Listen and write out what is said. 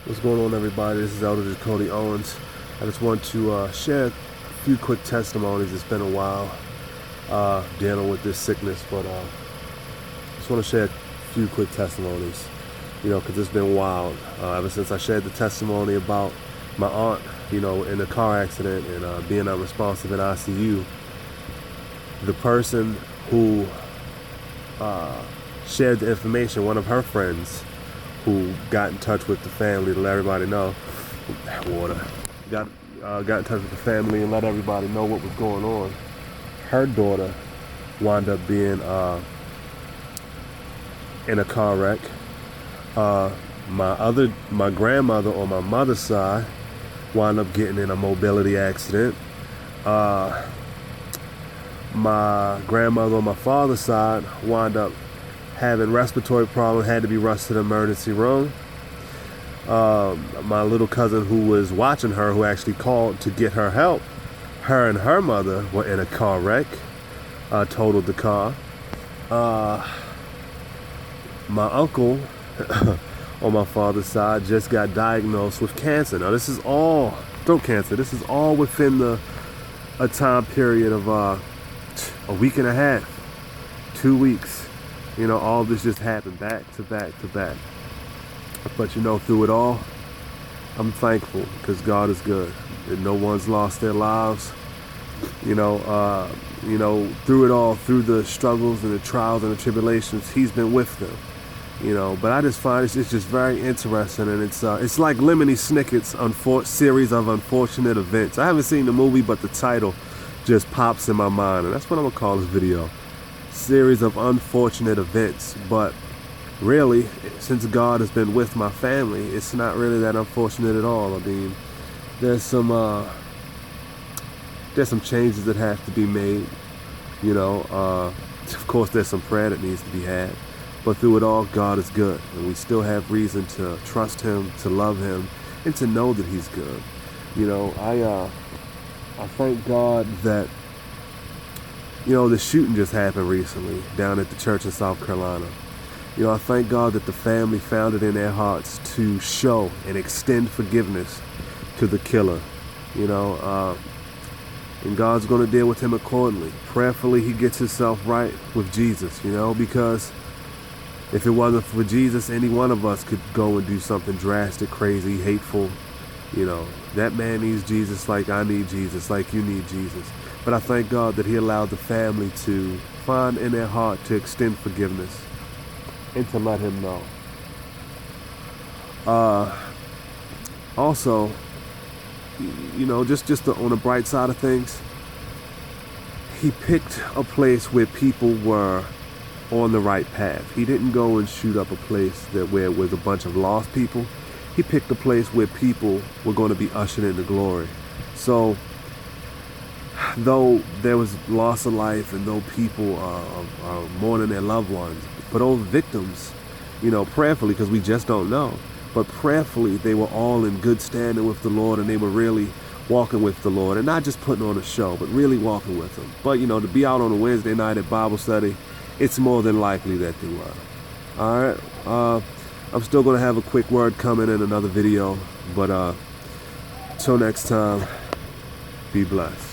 What's going on, everybody? This is Elder Cody Owens. I just want to share a few quick testimonies. It's been a while dealing with this sickness, but just want to share a few quick testimonies, because it's been wild. Ever since I shared the testimony about my aunt, in a car accident and being unresponsive in ICU, the person who shared the information, one of her friends, who got in touch with the family to let everybody know, got in touch with the family and let everybody know what was going on. Her daughter wound up being in a car wreck. My grandmother on my mother's side wound up getting in a mobility accident. My grandmother on my father's side wound up having respiratory problems, had to be rushed to the emergency room. My little cousin who was watching her, who actually called to get her help, her and her mother were in a car wreck, totaled the car. My uncle on my father's side just got diagnosed with cancer. Now this is all throat cancer. This is all within a time period of a week and a half, 2 weeks. All this just happened back to back to back. But through it all, I'm thankful because God is good and no one's lost their lives. Through it all, through the struggles and the trials and the tribulations, He's been with them. But I just find it's just very interesting, and it's like Lemony Snicket's series of unfortunate events. I haven't seen the movie, but the title just pops in my mind, and that's what I'm gonna call this video. Series of unfortunate events. But really, since God has been with my family, it's not really that unfortunate at all. I mean, there's some changes that have to be made. Of course there's some prayer that needs to be had, but through it all, God is good, and we still have reason to trust Him, to love Him, and to know that He's good. I thank God that the shooting just happened recently down at the church in South Carolina. I thank God that the family found it in their hearts to show and extend forgiveness to the killer. And God's going to deal with him accordingly. Prayerfully, he gets himself right with Jesus, because if it wasn't for Jesus, any one of us could go and do something drastic, crazy, hateful. That man needs Jesus like I need Jesus, like you need Jesus. But I thank God that He allowed the family to find in their heart to extend forgiveness and to let Him know. Also, just on the bright side of things, He picked a place where people were on the right path. He didn't go and shoot up a place where it was a bunch of lost people. He picked a place where people were going to be ushered into glory. So, though there was loss of life and though people are mourning their loved ones, for those victims, prayerfully, because we just don't know, but prayerfully they were all in good standing with the Lord, and they were really walking with the Lord and not just putting on a show, but really walking with Him. But to be out on a Wednesday night at Bible study, it's more than likely that they were. All right. I'm still going to have a quick word coming in another video, but till next time, be blessed.